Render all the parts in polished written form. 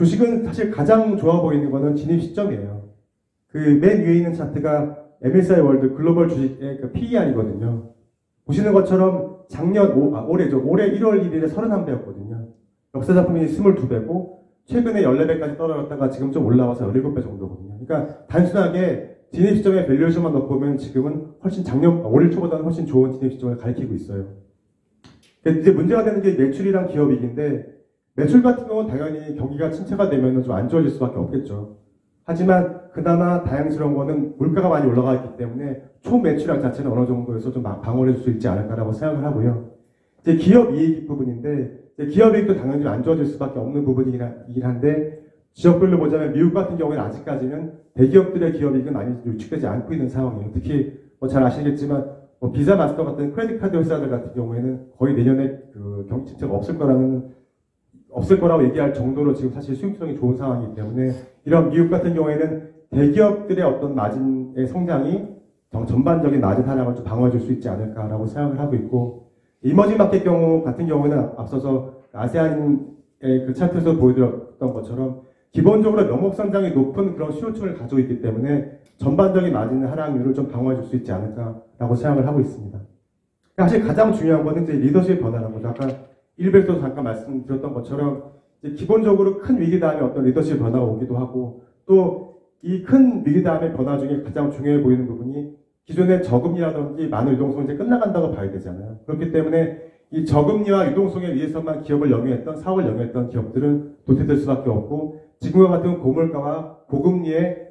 주식은 사실 가장 좋아 보이는 거는 진입 시점이에요. 그 맨 위에 있는 차트가 MSCI 월드 글로벌 주식의 그 PER이거든요. 보시는 것처럼 올해죠. 올해 1월 1일에 31배였거든요. 역사 작품이 22배고 최근에 14배까지 떨어졌다가 지금 좀 올라와서 17배 정도거든요. 그러니까 단순하게 진입 시점에 밸류에이션만 넣고 보면 지금은 훨씬 올해 초보다는 훨씬 좋은 진입 시점을 가리키고 있어요. 이제 문제가 되는 게 매출이랑 기업이익인데 매출 같은 경우는 당연히 경기가 침체가 되면 좀 안 좋아질 수밖에 없겠죠. 하지만 그나마 다행스러운 거는 물가가 많이 올라가 있기 때문에 초매출액 자체는 어느 정도에서 좀 방어를 할 수 있지 않을까라고 생각을 하고요. 이제 기업이익 부분인데 기업이익도 당연히 좀 안 좋아질 수밖에 없는 부분이긴 한데 지역별로 보자면 미국 같은 경우에는 아직까지는 대기업들의 기업이익은 많이 유축되지 않고 있는 상황이에요. 특히 잘 아시겠지만 비자 마스터 같은 크레딧 카드 회사들 같은 경우에는 거의 내년에 그 경기 침체가 없을 거라고 얘기할 정도로 지금 사실 수익성이 좋은 상황이기 때문에 이런 미국 같은 경우에는 대기업들의 어떤 마진의 성장이 전반적인 마진 하락을 좀 방어해 줄 수 있지 않을까라고 생각을 하고 있고 이머징 마켓 경우 같은 경우에는 앞서서 아세안의 그 차트에서 보여드렸던 것처럼 기본적으로 명목 성장이 높은 그런 수요층을 가지고 있기 때문에 전반적인 마진 하락률을 좀 방어해 줄 수 있지 않을까라고 생각을 하고 있습니다. 사실 가장 중요한 거는 이제 리더십의 변화라는 거죠. 아까 1배에서도 잠깐 말씀드렸던 것처럼 이제 기본적으로 큰 위기 다음에 어떤 리더십 변화가 오기도 하고 또 이 큰 위기 다음에 변화 중에 가장 중요해 보이는 부분이 기존의 저금리라든지 많은 유동성이 이제 끝나간다고 봐야 되잖아요. 그렇기 때문에 이 저금리와 유동성에 의해서만 기업을 영위했던 사업을 영위했던 기업들은 도태될 수밖에 없고 지금과 같은 고물가와 고금리에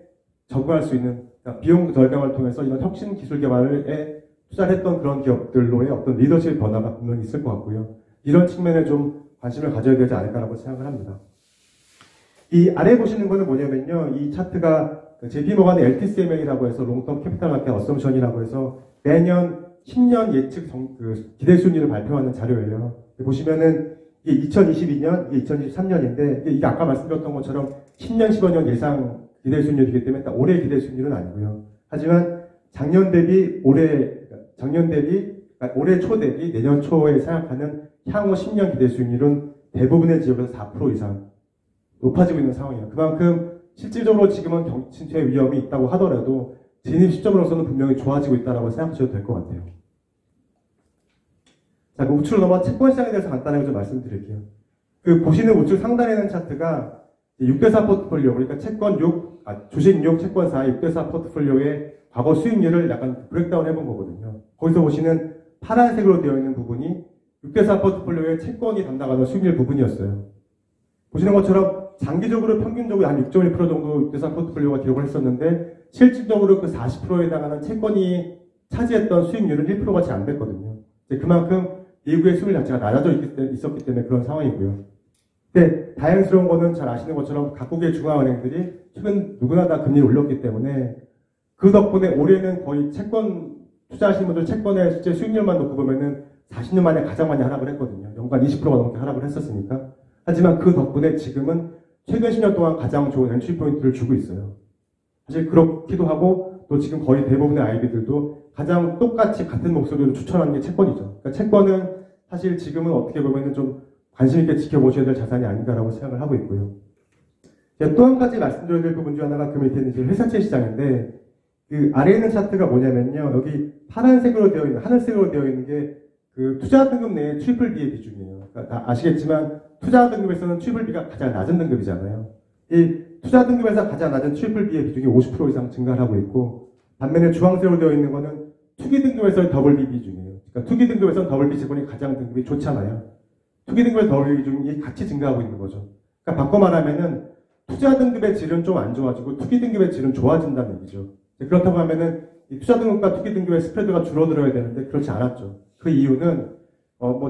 적응할 수 있는 그러니까 비용 절감을 통해서 이런 혁신 기술 개발에 투자를 했던 그런 기업들로의 어떤 리더십 변화가 분명히 있을 것 같고요. 이런 측면에 좀 관심을 가져야 되지 않을까라고 생각을 합니다. 이 아래 보시는 거는 뭐냐면요. 이 차트가 JP모간의 LTCMA라고 해서 롱텀 캐피탈 마켓 어썸션이라고 해서 매년 10년 예측 기대 수익률을 발표하는 자료예요. 보시면은 이게 2022년, 이게 2023년인데 이게 아까 말씀드렸던 것처럼 10년, 15년 예상 기대 수익률이기 때문에 딱 올해 기대 수익률은 아니고요. 하지만 작년 대비 올해 초 대비 내년 초에 생각하는 향후 10년 기대 수익률은 대부분의 지역에서 4% 이상 높아지고 있는 상황이에요. 그만큼 실질적으로 지금은 경기 침체 위험이 있다고 하더라도 진입 시점으로서는 분명히 좋아지고 있다고 생각하셔도 될 것 같아요. 자, 그 우측으로 넘어가 채권 시장에 대해서 간단하게 좀 말씀드릴게요. 그 보시는 우측 상단에 있는 차트가 6대4 포트폴리오, 그러니까 주식 6, 채권 4, 6대4 포트폴리오의 과거 수익률을 약간 브레이크다운 해본 거거든요. 거기서 보시는 파란색으로 되어 있는 부분이 6대4 포트폴리오의 채권이 담당하는 수익률 부분이었어요. 보시는 것처럼 장기적으로 평균적으로 한 6.1% 정도 6대4 포트폴리오가 기록을 했었는데 실질적으로 그 40%에 해당하는 채권이 차지했던 수익률은 1%가 채 안 됐거든요. 그만큼 미국의 수익률 자체가 낮아져 있었기 때문에 그런 상황이고요. 근데 다행스러운 거는 잘 아시는 것처럼 각국의 중앙은행들이 최근 누구나 다 금리를 올렸기 때문에 그 덕분에 올해는 거의 채권 투자하시는 분들 채권의 실제 수익률만 놓고 보면은 40년 만에 가장 많이 하락을 했거든요. 연간 20%가 넘게 하락을 했었으니까. 하지만 그 덕분에 지금은 최근 10년 동안 가장 좋은 엔트리 포인트를 주고 있어요. 사실 그렇기도 하고 또 지금 거의 대부분의 아이비들도 가장 똑같이 같은 목소리로 추천하는 게 채권이죠. 그러니까 채권은 사실 지금은 어떻게 보면 좀 관심 있게 지켜보셔야 될 자산이 아닌가라고 생각을 하고 있고요. 또 한 가지 말씀드려야 될 부분 중 하나가 그 밑에 있는 회사채 시장인데 그 아래에 있는 차트가 뭐냐면요. 여기 파란색으로 되어 있는, 하늘색으로 되어 있는 게 그 투자 등급 내의 BBB의 비중이에요. 그러니까 다 아시겠지만 투자 등급에서는 BBB가 가장 낮은 등급이잖아요. 이 투자 등급에서 가장 낮은 BBB의 비중이 50% 이상 증가를 하고 있고 반면에 주황색으로 되어 있는 거는 투기 등급에서의 BB 비중이에요. 그러니까 투기 등급에서는 BB 채권이 가장 등급이 좋잖아요. 투기 등급의 BB 비중이 같이 증가하고 있는 거죠. 그러니까 바꿔 말하면은 투자 등급의 질은 좀 안 좋아지고 투기 등급의 질은 좋아진다는 얘기죠. 그렇다고 하면은 이 투자 등급과 투기 등급의 스프레드가 줄어들어야 되는데 그렇지 않았죠. 그 이유는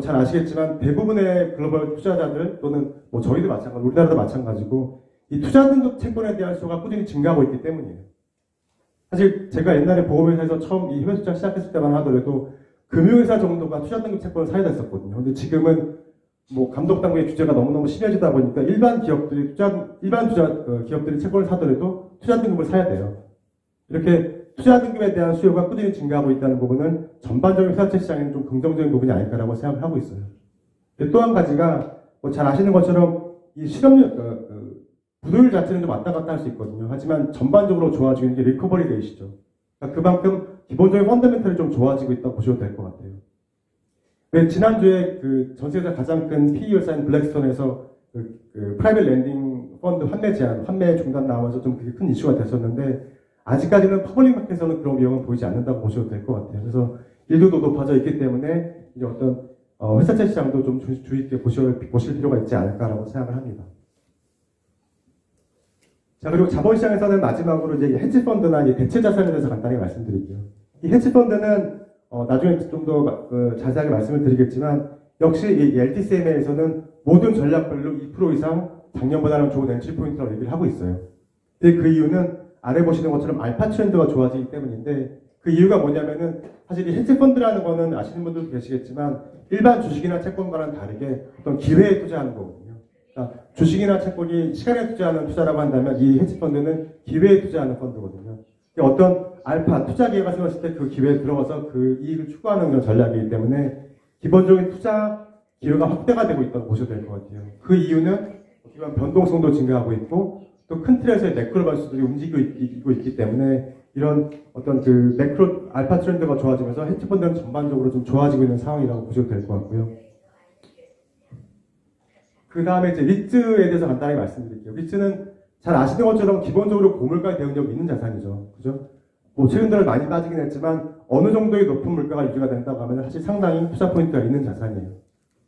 잘 아시겠지만 대부분의 글로벌 투자자들 또는 저희도 마찬가지고 우리나라도 마찬가지고 이 투자 등급 채권에 대한 수가 꾸준히 증가하고 있기 때문이에요. 사실 제가 옛날에 보험회사에서 처음 이 해외 출장 시작했을 때만 하더라도 금융회사 정도가 투자 등급 채권을 사야 됐었거든요. 근데 지금은 감독 당국의 규제가 너무너무 심해지다 보니까 일반 기업들이 기업들이 채권을 사더라도 투자 등급을 사야 돼요. 이렇게 투자 등급에 대한 수요가 꾸준히 증가하고 있다는 부분은 전반적인 회사채 시장에는 좀 긍정적인 부분이 아닐까라고 생각을 하고 있어요. 또 한 가지가 잘 아시는 것처럼 이 실업률 부도율 자체는 좀 왔다 갔다 할 수 있거든요. 하지만 전반적으로 좋아지고 있는 게 리커버리 레이시죠. 그러니까 그만큼 기본적인 펀더멘털이 좀 좋아지고 있다고 보셔도 될 것 같아요. 네, 지난주에 그 전 세계에서 가장 큰 PE 회사인 블랙스톤에서 그 프라이빗 랜딩 펀드 환매 제한, 환매 중단 나와서 좀 그게 큰 이슈가 됐었는데 아직까지는 퍼블릭 마켓에서는 그런 위험은 보이지 않는다고 보셔도 될 것 같아요. 그래서 일도도 높아져 있기 때문에 이제 어떤 회사채 시장도 좀 주의 있게 보실 필요가 있지 않을까라고 생각을 합니다. 자, 그리고 자본시장에서는 마지막으로 이제 헤지펀드나 이제 대체 자산에 대해서 간단히 말씀드릴게요. 이 헤지펀드는 나중에 좀 더 자세하게 말씀을 드리겠지만 역시 이 LTCM에서는 모든 전략별로 2% 이상 작년보다는 좋은 엔트리 포인트라고 얘기를 하고 있어요. 근데 그 이유는 아래 보시는 것처럼 알파 트렌드가 좋아지기 때문인데 그 이유가 뭐냐면은 사실 이 헤지펀드라는 거는 아시는 분들도 계시겠지만 일반 주식이나 채권과는 다르게 어떤 기회에 투자하는 거거든요. 그러니까 주식이나 채권이 시간에 투자하는 투자라고 한다면 이 헤지펀드는 기회에 투자하는 펀드거든요. 어떤 알파 투자 기회가 생겼을 때 그 기회에 들어가서 그 이익을 추구하는 그런 전략이기 때문에 기본적인 투자 기회가 확대가 되고 있다고 보셔도 될 것 같아요. 그 이유는 변동성도 증가하고 있고 또 큰 틀에서의 매크로 변수들이 움직이고 있기 때문에 이런 어떤 그 매크로 알파 트렌드가 좋아지면서 헤지펀드는 전반적으로 좀 좋아지고 있는 상황이라고 보셔도 될 것 같고요. 그 다음에 이제 리츠에 대해서 간단히 말씀드릴게요. 리츠는 잘 아시는 것처럼 기본적으로 고물가 대응력이 있는 자산이죠. 그죠? 뭐 최근 들어 많이 빠지긴 했지만 어느 정도의 높은 물가가 유지가 된다고 하면 사실 상당히 투자 포인트가 있는 자산이에요.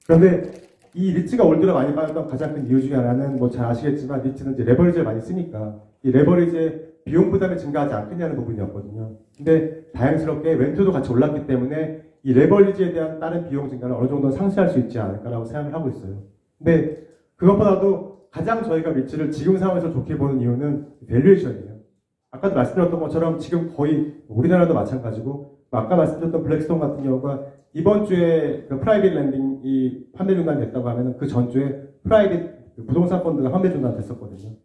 그런데 이 리츠가 올 들어 많이 빠졌던 가장 큰 이유 중에 하나는 뭐 잘 아시겠지만 리츠는 이제 레버리지를 많이 쓰니까 이 레버리지의 비용 부담이 증가하지 않겠냐는 부분이었거든요. 근데 다행스럽게 렌트도 같이 올랐기 때문에 이 레버리지에 대한 다른 비용 증가를 어느 정도 상쇄할 수 있지 않을까라고 생각을 하고 있어요. 근데 그것보다도 가장 저희가 리츠를 지금 상황에서 좋게 보는 이유는 밸류에이션이에요. 아까도 말씀드렸던 것처럼 지금 거의 우리나라도 마찬가지고 아까 말씀드렸던 블랙스톤 같은 경우가 이번 주에 그 프라이빗 랜딩이 판매 중단됐다고 하면 그 전주에 프라이빗 부동산 펀드가 판매 중단됐었거든요.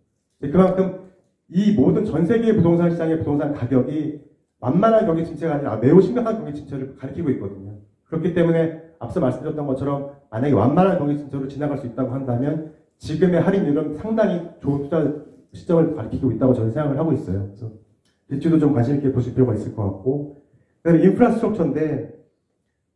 그만큼 이 모든 전 세계 부동산 시장의 부동산 가격이 만만한 경기 침체가 아니라 매우 심각한 경기 침체를 가리키고 있거든요. 그렇기 때문에 앞서 말씀드렸던 것처럼 만약에 완만한 경기 침체로 지나갈 수 있다고 한다면 지금의 할인율은 상당히 좋은 투자 시점을 가리키고 있다고 저는 생각을 하고 있어요. 그래서 리츠도 좀 관심 있게 보실 필요가 있을 것 같고, 그다음에 인프라스트럭처인데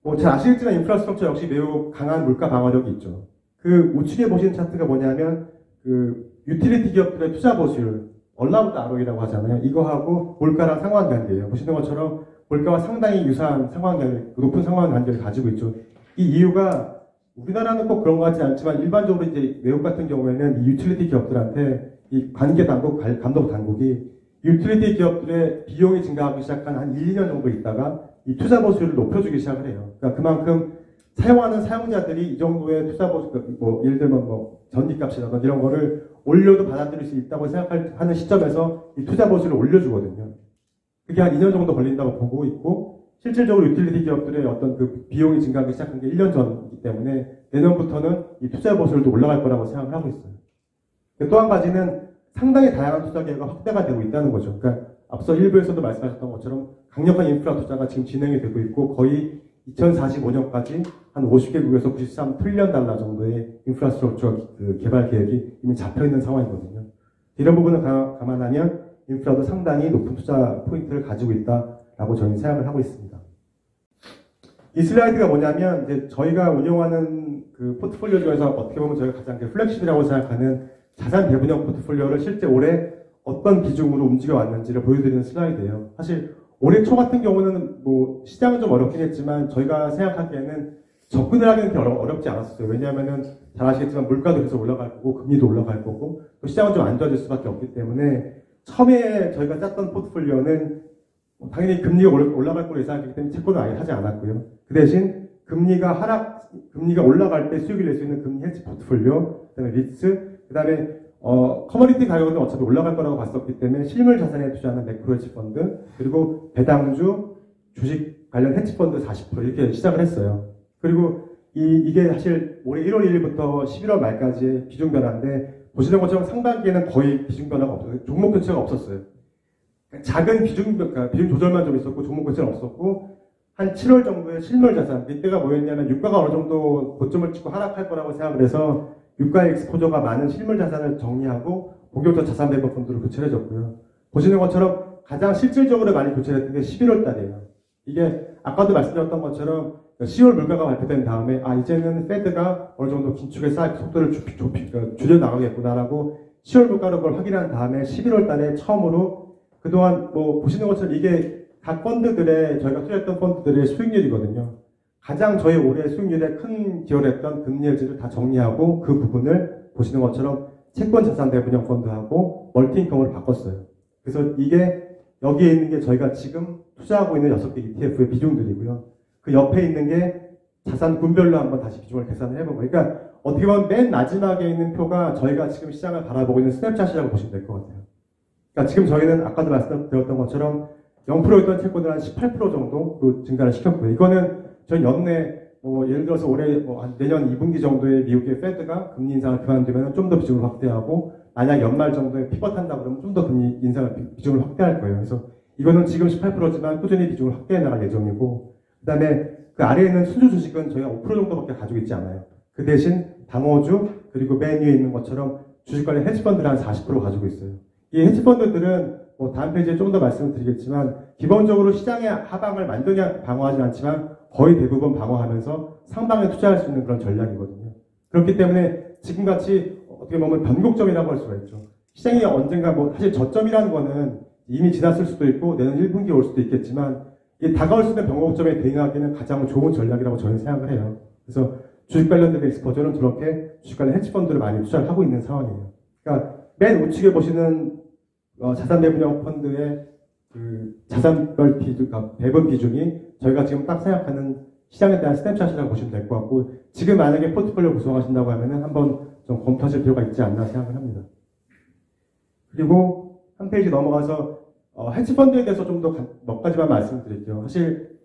뭐 잘 아시겠지만 인프라스트럭처 역시 매우 강한 물가 방어력이 있죠. 그 우측에 보시는 차트가 뭐냐면 그 유틸리티 기업들의 투자 보수율 얼라우드 ROE라고 하잖아요. 이거하고 물가랑 상관관계예요. 보시는 것처럼 물가와 상당히 유사한 상관관계, 높은 상관관계를 가지고 있죠. 이 이유가 우리나라는 꼭 그런 것 같지 않지만 일반적으로 이제 외국 같은 경우에는 이 유틸리티 기업들한테 이 관계 당국, 감독 당국이 유틸리티 기업들의 비용이 증가하기 시작한 한 1, 2년 정도 있다가 이 투자 보수율을 높여주기 시작을 해요. 그러니까 그만큼 사용하는 사용자들이 이 정도의 투자 보수, 뭐 예를 들면 뭐 전기값이라든가 이런 거를 올려도 받아들일 수 있다고 생각하는 시점에서 이 투자 보수율을 올려주거든요. 그게 한 2년 정도 걸린다고 보고 있고 실질적으로 유틸리티 기업들의 어떤 그 비용이 증가하기 시작한 게 1년 전이기 때문에 내년부터는 이 투자 보수율도 올라갈 거라고 생각을 하고 있어요. 또 한 가지는 상당히 다양한 투자 기회가 확대가 되고 있다는 거죠. 그러니까 앞서 일부에서도 말씀하셨던 것처럼 강력한 인프라 투자가 지금 진행이 되고 있고 거의 2045년까지 한 50개국에서 93트릴리언 달러 정도의 인프라스트럭처 그 개발 계획이 이미 잡혀있는 상황이거든요. 이런 부분을 감안하면 인프라도 상당히 높은 투자 포인트를 가지고 있다라고 저희는 생각을 하고 있습니다. 이 슬라이드가 뭐냐면 이제 저희가 운영하는 그 포트폴리오 중에서 어떻게 보면 저희가 가장 플렉십이라고 생각하는 자산 배분형 포트폴리오를 실제 올해 어떤 비중으로 움직여 왔는지를 보여드리는 슬라이드예요. 사실 올해 초 같은 경우는 뭐 시장은 좀 어렵긴 했지만 저희가 생각하기에는 접근을 하기는 그렇게 어렵지 않았어요. 왜냐하면은 잘 아시겠지만 물가도 계속 올라갈 거고 금리도 올라갈 거고 또 시장은 좀 안 좋아질 수밖에 없기 때문에 처음에 저희가 짰던 포트폴리오는 당연히 금리가 올라갈 거로 예상했기 때문에 채권을 아예 하지 않았고요. 그 대신 금리가 올라갈 때 수익을 낼 수 있는 금리 헤지 포트폴리오, 그다음에 리츠, 그다음에 커머디티 가격은 어차피 올라갈 거라고 봤었기 때문에 실물 자산에 투자하는 매크로 헤지 펀드, 그리고 배당주, 주식 관련 헤지 펀드 40% 이렇게 시작을 했어요. 그리고 이게 사실 올해 1월 1일부터 11월 말까지의 비중 변화인데 보시는 것처럼 상반기에는 거의 비중 변화가 없었어요. 종목 교체가 없었어요. 작은 비중 조절만 좀 있었고 종목 교체는 없었고 한 7월 정도의 실물 자산, 이때가 뭐였냐면 유가가 어느 정도 고점을 찍고 하락할 거라고 생각을 해서 유가의 엑스포저가 많은 실물 자산을 정리하고 본격적 자산 배분 펀드로 교체를 해줬고요. 보시는 것처럼 가장 실질적으로 많이 교체를 했던 게 11월 달이에요. 이게 아까도 말씀드렸던 것처럼 10월 물가가 발표된 다음에 이제는 페드가 어느 정도 긴축의 속도를 줄여나가겠구나라고 10월 물가로 그걸 확인한 다음에 11월 달에 처음으로 그동안 뭐 보시는 것처럼 이게 각 펀드들의 저희가 투자했던 펀드들의 수익률이거든요. 가장 저희 올해 수익률에 큰 기여를 했던 금리 해지를 다 정리하고 그 부분을 보시는 것처럼 채권 자산 배분형 펀드하고 멀티인컴으로 바꿨어요. 그래서 이게 여기에 있는 게 저희가 지금 투자하고 있는 6개 ETF의 비중들이고요. 그 옆에 있는 게 자산 군별로 한번 다시 비중을 계산을 해본 거예요. 그러니까 어떻게 보면 맨 마지막에 있는 표가 저희가 지금 시장을 바라보고 있는 스냅샷이라고 보시면 될 것 같아요. 그러니까 지금 저희는 아까도 말씀드렸던 것처럼 0%였던 채권을 한 18% 정도 증가를 시켰고요. 이거는 저희 연내 예를 들어서 올해 내년 2분기 정도에 미국의 페드가 금리 인상을 그만두면 좀 더 비중을 확대하고 만약 연말 정도에 피벗한다 그러면 좀 더 금리 인상을 비중을 확대할 거예요. 그래서 이거는 지금 18%지만 꾸준히 비중을 확대해 나갈 예정이고 그 다음에 그 아래에 있는 순주 주식은 저희가 5% 정도밖에 가지고 있지 않아요. 그 대신 방어주 그리고 맨 위에 있는 것처럼 주식 관련 헤지펀드를 한 40% 가지고 있어요. 이 헤지펀드들은 다음 페이지에 좀 더 말씀을 드리겠지만 기본적으로 시장의 하방을 완전히 방어하지 않지만 거의 대부분 방어하면서 상방에 투자할 수 있는 그런 전략이거든요. 그렇기 때문에 지금같이 어떻게 보면 변곡점이라고 할 수가 있죠. 시장이 언젠가 사실 저점이라는 거는 이미 지났을 수도 있고 내년 1분기에 올 수도 있겠지만 이 다가올 수 있는 변곡점에 대응하기는 가장 좋은 전략이라고 저는 생각을 해요. 그래서 주식 관련된 익스포저는 그렇게 주식 관련 헤지펀드를 많이 투자를 하고 있는 상황이에요. 그러니까 맨 우측에 보시는 자산 배분형 펀드의 그 자산별 비중, 배분 비중이 저희가 지금 딱 생각하는 시장에 대한 스냅샷이라고 보시면 될 것 같고 지금 만약에 포트폴리오 구성하신다고 하면은 한번 좀 검토하실 필요가 있지 않나 생각을 합니다. 그리고 한 페이지 넘어가서 헤지펀드에 대해서 좀 더 몇 가지만 말씀드릴게요. 사실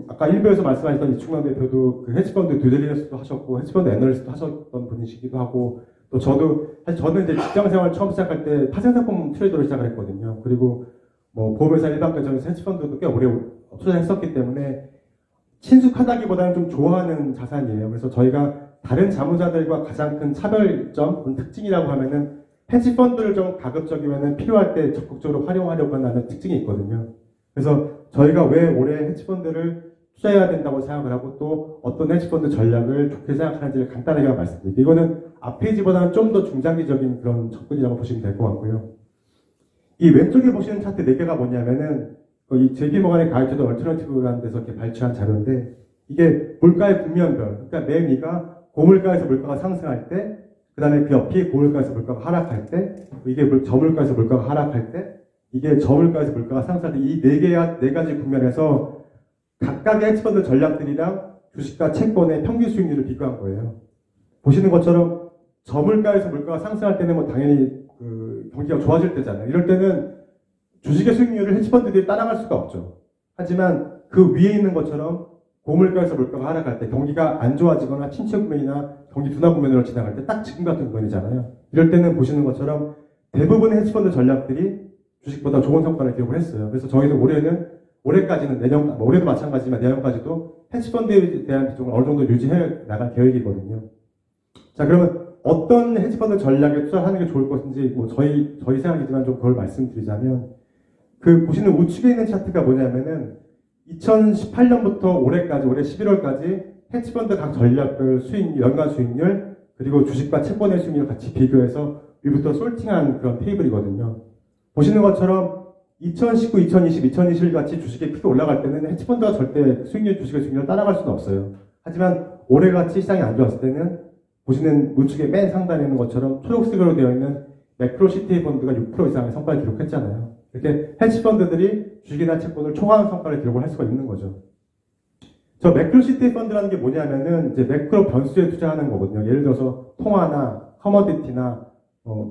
아까 1부에서 말씀하셨던 이충남 대표도 그 헤지펀드 듀딜리전스도 하셨고 헤지펀드 애널리스트도 하셨던 분이시기도 하고 또 사실 저는 이제 직장생활 처음 시작할 때 파생상품 트레이더로 시작을 했거든요. 그리고 보험회사 일반계정에서 헤지펀드도 꽤 오래 투자했었기 때문에 친숙하다기보다는 좀 좋아하는 자산이에요. 그래서 저희가 다른 자문사들과 가장 큰 차별점, 특징이라고 하면은 헤지펀드를 좀 가급적이면은 필요할 때 적극적으로 활용하려고 하는 특징이 있거든요. 그래서 저희가 왜 올해 헤지펀드를 투자해야 된다고 생각을 하고 또 어떤 헤지펀드 전략을 좋게 생각하는지를 간단하게 말씀드릴게요. 이거는 앞 페이지보다는 좀 더 중장기적인 그런 접근이라고 보시면 될 것 같고요. 이 왼쪽에 보시는 차트 4개가 뭐냐면은 이 JP모간의 가이드 투 얼터너티브라는 데서 이렇게 발췌한 자료인데 이게 물가의 국면별, 그러니까 맨 위가 고물가에서 물가가 상승할 때, 그 다음에 그 옆이 고물가에서 물가가 하락할 때, 이게 저물가에서 물가가 하락할 때, 이게 저물가에서 물가가 상승할 때 이 네 가지 국면에서 각각의 헤지펀드 전략들이랑 주식과 채권의 평균 수익률을 비교한 거예요. 보시는 것처럼 저물가에서 물가가 상승할 때는 당연히 경기가 좋아질 때잖아요. 이럴 때는 주식의 수익률을 헤지펀드들이 따라갈 수가 없죠. 하지만 그 위에 있는 것처럼 고물가에서 물가가 하락할 때 경기가 안 좋아지거나 침체 국면이나 경기 둔화 국면으로 지나갈 때 딱 지금 같은 국면이잖아요. 이럴 때는 보시는 것처럼 대부분의 헤지펀드 전략들이 주식보다 좋은 성과를 기록을 했어요. 그래서 저희는 올해까지는 올해도 마찬가지지만 내년까지도 헤지펀드에 대한 비중을 어느 정도 유지해 나갈 계획이거든요. 자, 그러면 어떤 헤지펀드 전략에 투자하는 게 좋을 것인지 저희 생각이지만 좀 그걸 말씀드리자면 보시는 우측에 있는 차트가 뭐냐면은 2018년부터 올해 11월까지 헤지펀드 각 전략별 연간 수익률 그리고 주식과 채권의 수익률을 같이 비교해서 위부터 솔팅한 그런 테이블이거든요. 보시는 것처럼 2019, 2020, 2021 같이 주식이 크게 올라갈 때는 헤지펀드가 절대 주식의 수익률을 따라갈 수는 없어요. 하지만 올해같이 시장이 안 좋았을 때는 보시는 우측에 맨 상단에 있는 것처럼 초록색으로 되어 있는 매크로시티 펀드가 6% 이상의 성과를 기록했잖아요. 이렇게 헤지펀드들이 주식이나 채권을 초과하는 성과를 기록을 할 수가 있는 거죠. 저 매크로시티 펀드라는 게 뭐냐면은 이제 매크로 변수에 투자하는 거거든요. 예를 들어서 통화나 커머디티나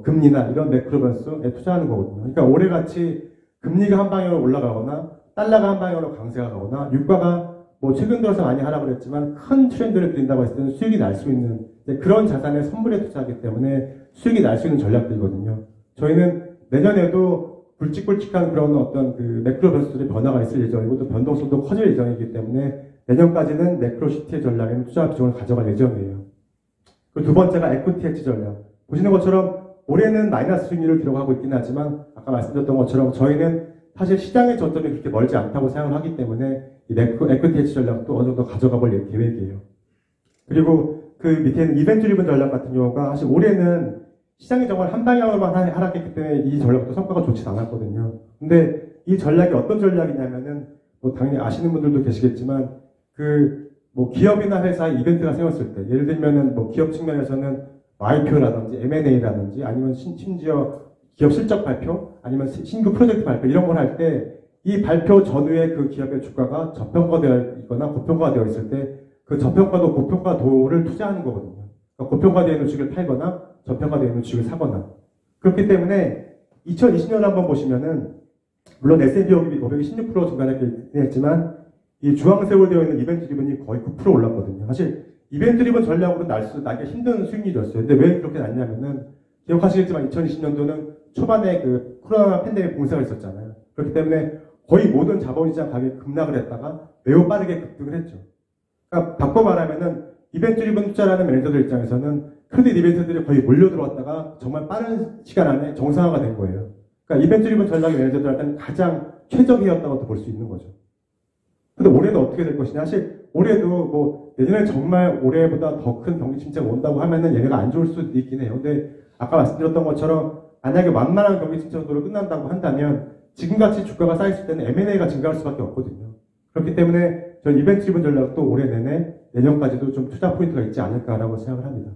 금리나 이런 매크로 변수에 투자하는 거거든요. 그러니까 올해같이 금리가 한 방향으로 올라가거나 달러가 한 방향으로 강세가 가거나 유가가 최근 들어서 많이 하락을 했지만 큰 트렌드를 그린다고 했을 때는 수익이 날 수 있는 그런 자산에 선물에 투자하기 때문에 수익이 날 수 있는 전략들이거든요. 저희는 내년에도 굵직굵직한 그런 어떤 매크로 변수들의 변화가 있을 예정이고 또 변동성도 커질 예정이기 때문에 내년까지는 매크로시티의 전략에는 투자 비중을 가져갈 예정이에요. 그리고 두 번째가 에쿠티 헤지 전략. 보시는 것처럼 올해는 마이너스 수익률을 기록하고 있긴 하지만 아까 말씀드렸던 것처럼 저희는 사실 시장의 저점이 그렇게 멀지 않다고 생각을 하기 때문에 이 에퀴티 해치 전략도 어느 정도 가져가 볼 계획이에요. 그리고 그 밑에 있는 이벤트 리븐 전략 같은 경우가 사실 올해는 시장이 정말 한 방향으로만 하락했기 때문에 이 전략도 성과가 좋지 않았거든요. 근데 이 전략이 어떤 전략이냐면은 뭐 당연히 아시는 분들도 계시겠지만 뭐 기업이나 회사에 이벤트가 생겼을 때 예를 들면은 뭐 기업 측면에서는 IPO라든지 M&A라든지 아니면 심지어 기업 실적 발표 아니면 신규 프로젝트 발표 이런 걸 할 때 이 발표 전후에 그 기업의 주가가 저평가되어 있거나 고평가되어 있을 때 그 저평가도 고평가도를 투자하는 거거든요. 그러니까 고평가되어 있는 주식을 팔거나 저평가되어 있는 주식을 사거나 그렇기 때문에 2020년 한번 보시면은 물론 S&P 500이 16% 증가했긴 했지만 이 주황색으로 되어 있는 이벤트 리븐이 거의 9% 올랐거든요. 사실 이벤트 리븐 전략으로 나기 힘든 수익률이었어요. 근데 왜 그렇게 났냐면은 기억하시겠지만 2020년도는 초반에 그 코로나 팬데믹 봉쇄가 있었잖아요. 그렇기 때문에 거의 모든 자본시장 가격이 급락을 했다가 매우 빠르게 급등을 했죠. 그러니까 바꿔 말하면은 이벤트 리븐 투자라는 매니저들 입장에서는 크레딧 이벤트들이 거의 몰려들어왔다가 정말 빠른 시간 안에 정상화가 된 거예요. 그러니까 이벤트 리븐 전략의 매니저들한테는 가장 최적이었다고 볼 수 있는 거죠. 근데 올해는 어떻게 될 것이냐. 사실 올해도 뭐 내년에 정말 올해보다 더 큰 경기 침체가 온다고 하면은 얘네가 안 좋을 수도 있긴 해요. 근데 아까 말씀드렸던 것처럼 만약에 완만한 경기 침체 정도로 끝난다고 한다면 지금같이 주가가 쌓였을 때는 M&A가 증가할 수밖에 없거든요. 그렇기 때문에 저는 이벤트 리븐 전략도 올해 내내 내년까지도 좀 투자 포인트가 있지 않을까라고 생각을 합니다.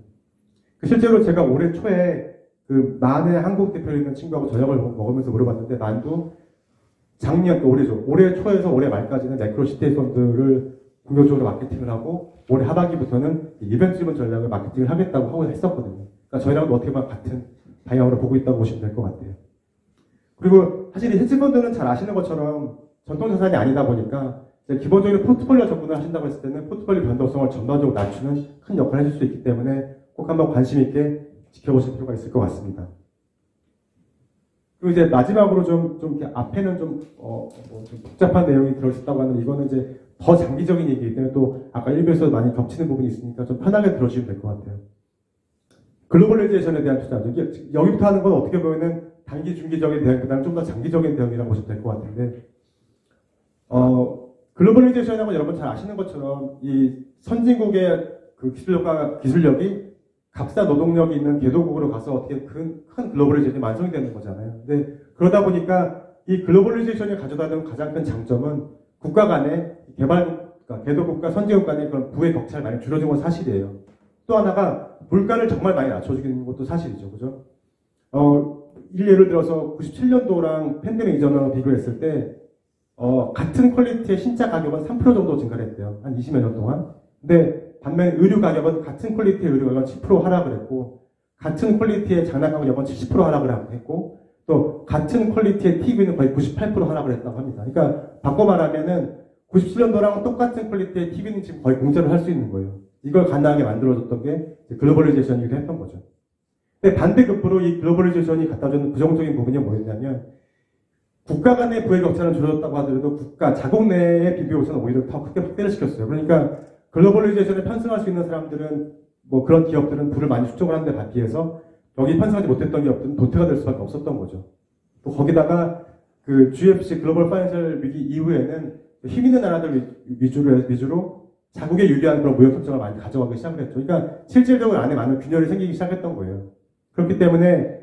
실제로 제가 올해 초에 그 만의 한국 대표에 있는 친구하고 저녁을 먹으면서 물어봤는데 만도 작년, 올해죠. 올해 초에서 올해 말까지는 매크로 시티 펀드를 공격적으로 마케팅을 하고 올해 하반기부터는 이벤트 리븐 전략을 마케팅을 하겠다고 하고 했었거든요. 그러니까 저희랑도 어떻게 보면 같은 방향으로 보고 있다고 보시면 될 것 같아요. 그리고 사실 이 헤지펀드는 잘 아시는 것처럼 전통자산이 아니다 보니까 기본적으로 포트폴리오 접근을 하신다고 했을 때는 포트폴리오 변동성을 전반적으로 낮추는 큰 역할을 해줄 수 있기 때문에 꼭 한번 관심 있게 지켜보실 필요가 있을 것 같습니다. 그리고 이제 마지막으로 좀 이렇게 앞에는 좀 복잡한 내용이 들어있었다고 하는데 이거는 이제 더 장기적인 얘기이기 때문에 또 아까 1부에서 많이 겹치는 부분이 있으니까 좀 편하게 들어주시면 될 것 같아요. 글로벌리제이션에 대한 투자죠. 여기부터 하는 건 어떻게 보면은 단기, 중기적인 대응보다는 좀 더 장기적인 대응이라고 보시면 될 것 같은데, 글로벌리제이션이라고 여러분 잘 아시는 것처럼 이 선진국의 그 기술력이 값싼 노동력이 있는 개도국으로 가서 어떻게 큰 글로벌리제이션이 완성이 되는 거잖아요. 근데 그러다 보니까 이 글로벌리제이션이 가져다는 가장 큰 장점은 국가 간의 개도국과 선진국 간의 그런 부의 격차를 많이 줄여준 건 사실이에요. 또 하나가 물가를 정말 많이 낮춰주는 것도 사실이죠. 그죠? 예를 들어서 97년도랑 팬데믹 이전으로 비교했을 때 같은 퀄리티의 신차 가격은 3% 정도 증가를 했대요. 한 20여 년 동안. 근데 반면 의류 가격은 같은 퀄리티의 의류 가격은 10% 하락을 했고 같은 퀄리티의 장난감 가격은 70% 하락을 했고 또 같은 퀄리티의 TV는 거의 98% 하락을 했다고 합니다. 그러니까 바꿔 말하면은 97년도랑 똑같은 퀄리티의 TV는 지금 거의 공짜로 할 수 있는 거예요. 이걸 가능하게 만들어줬던 게 글로벌리제이션이기도 했던 거죠. 근데 반대급부로 이 글로벌리제이션이 갖다주는 부정적인 부분이 뭐였냐면 국가 간의 부의 격차는 줄어졌다고 하더라도 자국 내의 비교 요소는 오히려 더 크게 확대를 시켰어요. 그러니까 글로벌리제이션에 편승할 수 있는 사람들은 뭐 그런 기업들은 부를 많이 축적을 하는 데 비해서 여기 편승하지 못했던 기업들은 도태가 될 수밖에 없었던 거죠. 또 거기다가 그 GFC 글로벌 파이낸셜 위기 이후에는 힘 있는 나라들 위주로 자국에 유리한 그런 무역 협정을 많이 가져가기 시작을 했죠. 그러니까 실질적으로 안에 많은 균열이 생기기 시작했던 거예요. 그렇기 때문에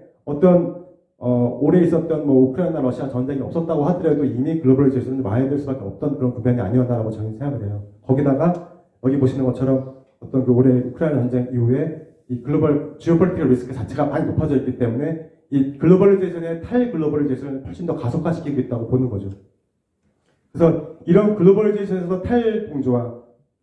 올해 있었던 뭐 우크라이나 러시아 전쟁이 없었다고 하더라도 이미 글로벌리제이션은 와해될 수밖에 없던 그런 국면이 아니었다라고 저는 생각을 해요. 거기다가 여기 보시는 것처럼 그 올해 우크라이나 전쟁 이후에 이 글로벌 지오폴리티컬 리스크 자체가 많이 높아져 있기 때문에 이 글로벌리제이션의 탈글로벌리제이션을 훨씬 더 가속화시키고 있다고 보는 거죠. 그래서 이런 글로벌리제이션에서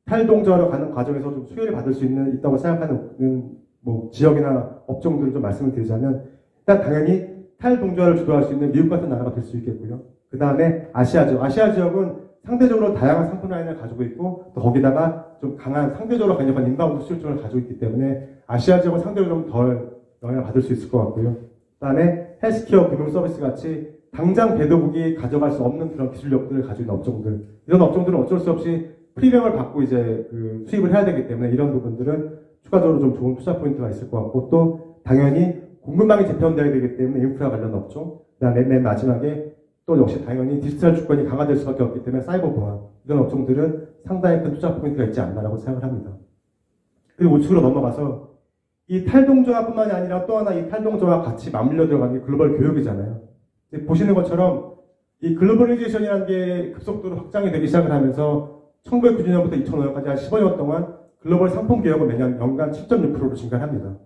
탈동조화로 가는 과정에서 좀 수혜를 받을 수 있다고 생각하는 뭐 지역이나 업종들을 좀 말씀을 드리자면 일단 당연히 탈동조화를 주도할 수 있는 미국 같은 나라가 될 수 있겠고요. 그 다음에 아시아 지역은 상대적으로 다양한 상품 라인을 가지고 있고 또 거기다가 좀 강한 상대적으로 강력한 인바운드 수출처를 가지고 있기 때문에 아시아 지역은 상대적으로 좀 덜 영향을 받을 수 있을 것 같고요. 그 다음에 헬스케어, 금융 서비스 같이 당장 개도국이 가져갈 수 없는 그런 기술력들을 가지고 있는 업종들 이런 업종들은 어쩔 수 없이 프리미엄을 받고 이제 수입을 해야 되기 때문에 이런 부분들은 추가적으로 좀 좋은 투자 포인트가 있을 것 같고 또 당연히 공급망이 재편되어야 되기 때문에 인프라 관련 업종, 그다음에 맨 마지막에 또 역시 당연히 디지털 주권이 강화될 수밖에 없기 때문에 사이버 보안, 이런 업종들은 상당히 큰 투자 포인트가 있지 않나라고 생각을 합니다. 그리고 우측으로 넘어가서 이 탈동조합뿐만이 아니라 또 하나 이 탈동조합과 같이 맞물려 들어가는 게 글로벌 교육이잖아요. 보시는 것처럼 이 글로벌리제이션이라는 게 급속도로 확장이 되기 시작을 하면서 1990년부터 2005년까지 한 15년 동안 글로벌 상품 개혁은 매년 연간 7.6%로 증가합니다.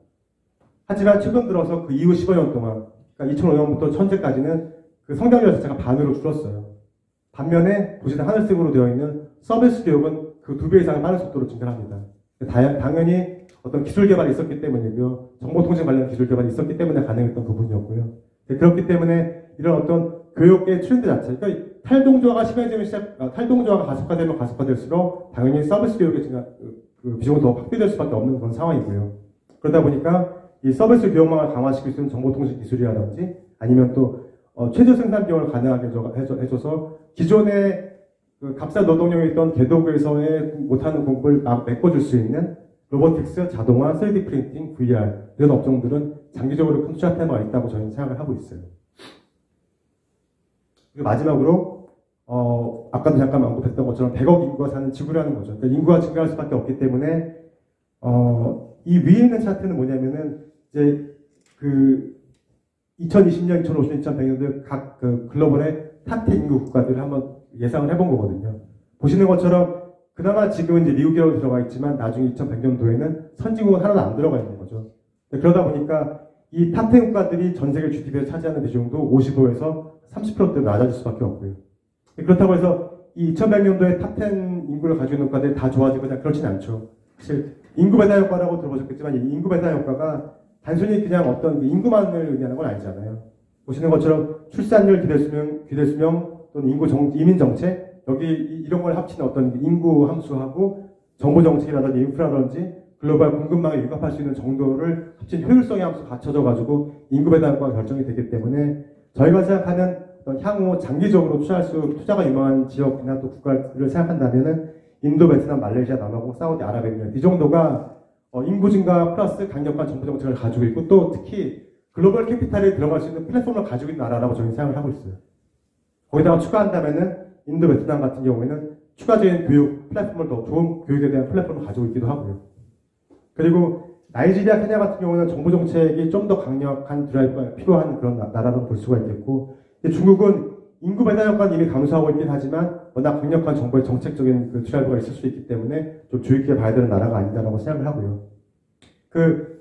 하지만 최근 들어서 그 이후 15년 동안, 그러니까 2005년부터 현재까지는 그 성장률 자체가 반으로 줄었어요. 반면에 보시는 하늘색으로 되어 있는 서비스 교육은 그 2배 이상의 빠른 속도로 증가합니다. 당연히 어떤 기술 개발이 있었기 때문이고요. 정보통신 관련 기술 개발이 있었기 때문에 가능했던 부분이었고요. 그렇기 때문에 이런 어떤 교육의 트렌드 자체, 그러니까 탈동조화가 심해지면 탈동조화가 가속화되면 가속화될수록 당연히 서비스 교육의 증가, 그 비중은 더 확대될 수밖에 없는 그런 상황이고요. 그러다 보니까 이 서비스 교육망을 강화시킬 수 있는 정보통신 기술이라든지 아니면 또 최저 생산 비용을 가능하게 해줘서 기존의 그 값싼 노동력이 있던 개도구에서의 못하는 공부를 메꿔줄 수 있는 로보틱스, 자동화, 3D 프린팅, VR 이런 업종들은 장기적으로 큰 투자 테마가 있다고 저희는 생각을 하고 있어요. 그리고 마지막으로 아까도 잠깐 언급했던 것처럼 100억 인구가 사는 지구라는 거죠. 그러니까 인구가 증가할 수밖에 없기 때문에 이 위에 있는 차트는 뭐냐면은 이제 그 2020년, 2050년, 2100년도에 각 그 글로벌의 탑10 인구 국가들을 한번 예상을 해본 거거든요. 보시는 것처럼 그나마 지금은 이제 미국이라고 들어가 있지만 나중에 2100년도에는 선진국은 하나도 안 들어가 있는 거죠. 그러다 보니까 이 탑10 국가들이 전 세계 GDP에서 차지하는 비중도 55에서 30%대로 낮아질 수밖에 없고요. 그렇다고 해서 이 2100년도에 탑10 인구를 가지고 있는 국가들이 다 좋아지거나 그렇진 않죠. 사실 인구 배달 효과라고 들어보셨겠지만 이 인구 배달 효과가 단순히 그냥 어떤 인구만을 의미하는 건 아니잖아요. 보시는 것처럼 출산율, 기대수명 또는 이민 정책, 여기 이런 걸 합친 어떤 인구 함수하고 정보 정책이라든지 인프라라든지 글로벌 공급망에 융합할 수 있는 정도를 합친 효율성의 함수가 갖춰져가지고 인구 배달 효과가 결정이 되기 때문에 저희가 생각하는 어떤 향후 장기적으로 투자가 유망한 지역이나 또 국가를 생각한다면은 인도, 베트남, 말레이시아, 남아공, 사우디아라비아 이 정도가 인구 증가 플러스 강력한 정부 정책을 가지고 있고 또 특히 글로벌 캐피탈에 들어갈 수 있는 플랫폼을 가지고 있는 나라라고 저는 생각을 하고 있어요. 거기다가 추가한다면은 인도, 베트남 같은 경우에는 추가적인 교육 플랫폼을 더 좋은 교육에 대한 플랫폼을 가지고 있기도 하고요. 그리고 나이지리아, 케냐 같은 경우는 정부 정책이 좀 더 강력한 드라이브가 필요한 그런 나라로 볼 수가 있겠고 중국은 인구 배달 효과는 이미 감소하고 있긴 하지만 워낙 강력한 정부의 정책적인 그 드라이브가 있을 수 있기 때문에 좀 주의 깊게 봐야 되는 나라가 아니다라고 생각을 하고요.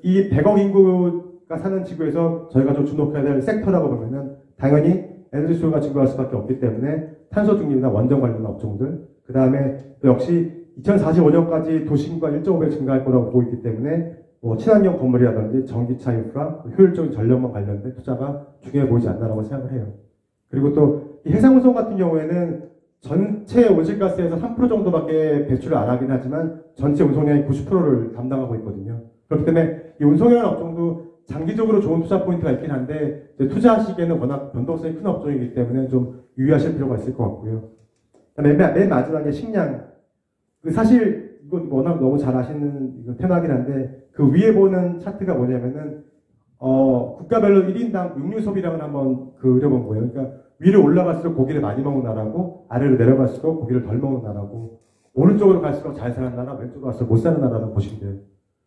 이 100억 인구가 사는 지구에서 저희가 좀 주목해야 될 섹터라고 보면은 당연히 에너지 수요가 증가할 수밖에 없기 때문에 탄소 중립이나 원전 관련 업종들, 그 다음에 역시 2045년까지 도시인구가 1.5배 증가할 거라고 보고 있기 때문에 친환경 건물이라든지 전기차 인프라, 효율적인 전력망 관련된 투자가 중요해 보이지 않나라고 생각을 해요. 그리고 또 이 해상운송 같은 경우에는 전체 온실가스에서 3% 정도밖에 배출을 안 하긴 하지만 전체 운송량의 90%를 담당하고 있거든요. 그렇기 때문에 이 운송이라는 업종도 장기적으로 좋은 투자 포인트가 있긴 한데 투자하시기에는 워낙 변동성이 큰 업종이기 때문에 좀 유의하실 필요가 있을 것 같고요. 맨 마지막에 식량. 사실 이거 워낙 너무 잘 아시는 테마긴 한데 그 위에 보는 차트가 뭐냐면은 국가별로 1인당 육류 소비량을 한번 그려본 거예요. 그러니까 위로 올라갈수록 고기를 많이 먹는 나라고 아래로 내려갈수록 고기를 덜 먹는 나라고 오른쪽으로 갈수록 잘 사는 나라, 왼쪽으로 갈수록 못 사는 나라라고 보시면 돼요.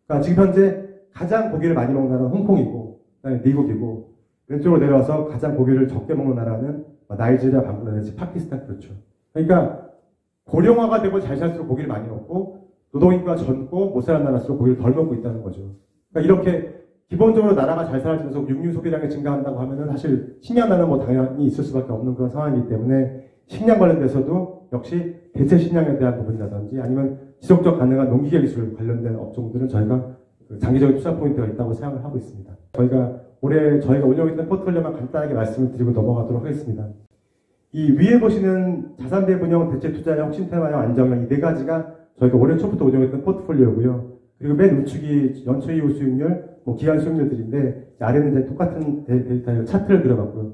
그러니까 지금 현재 가장 고기를 많이 먹는 나라는 홍콩이고 그다음에 미국이고 왼쪽으로 내려와서 가장 고기를 적게 먹는 나라는 나이지리아, 방글라데시, 파키스탄 그렇죠. 그러니까 고령화가 되고 잘 살수록 고기를 많이 먹고 노동인구가 젊고 못 사는 나라일수록 고기를 덜 먹고 있다는 거죠. 그러니까 이렇게 기본적으로 나라가 잘 살아지면서 육류 소비량이 증가한다고 하면은 사실 식량난은 당연히 있을 수밖에 없는 그런 상황이기 때문에 식량 관련돼서도 역시 대체 식량에 대한 부분이라든지 아니면 지속적 가능한 농기계 기술 관련된 업종들은 저희가 장기적인 투자 포인트가 있다고 생각을 하고 있습니다. 올해 저희가 운영했던 포트폴리오만 간단하게 말씀을 드리고 넘어가도록 하겠습니다. 이 위에 보시는 자산 배분형, 대체 투자형, 혁신 테마형, 안정형 이 네 가지가 저희가 올해 초부터 운영했던 포트폴리오고요. 그리고 맨 우측이 연초 이후 수익률, 기간 수익률들인데 아래는 이제 똑같은 데이터 차트를 그려봤고요.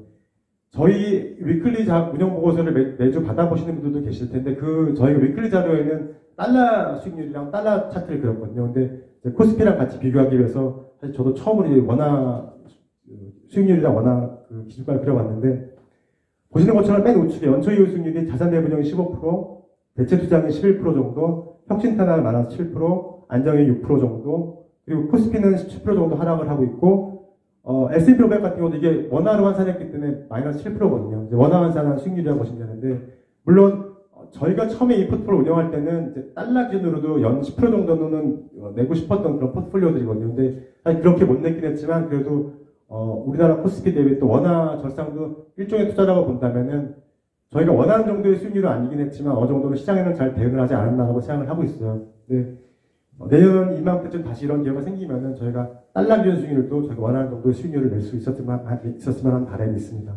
저희 위클리 운영 보고서를 매주 받아보시는 분들도 계실 텐데 저희가 위클리 자료에는 달러 수익률이랑 달러 차트를 그렸거든요. 근데 코스피랑 같이 비교하기 위해서 사실 저도 처음으로 원화 수익률이랑 워낙 그 기준가를 그려봤는데, 보시는 것처럼 맨 우측에 연초 이후 수익률이 자산 배분형이 15%, 대체 투자는 11% 정도, 혁신 탄압을 많아서 7%, 안정이 6% 정도, 그리고 코스피는 17% 정도 하락을 하고 있고, S&P 500 같은 경우도 이게 원화로 환산했기 때문에 마이너스 7%거든요. 원화 환산한 수익률이라고 보시면 되는데, 물론 저희가 처음에 이 포트폴리오 운영할 때는 이제 달러 기준으로도 연 10% 정도는 내고 싶었던 그런 포트폴리오들이거든요. 근데 사실 그렇게 못 냈긴 했지만 그래도 우리나라 코스피 대비 또 원화 절상도 일종의 투자라고 본다면은 저희가 원하는 정도의 수익률은 아니긴 했지만 어느 정도는 시장에는 잘 대응을 하지 않았나라고 생각을 하고 있어요. 근데 내년 이맘때쯤 다시 이런 기회가 생기면은 저희가 달러 기준 수익률도 저희가 원하는 정도의 수익률을 낼 수 있었으면 하는 바람이 있습니다.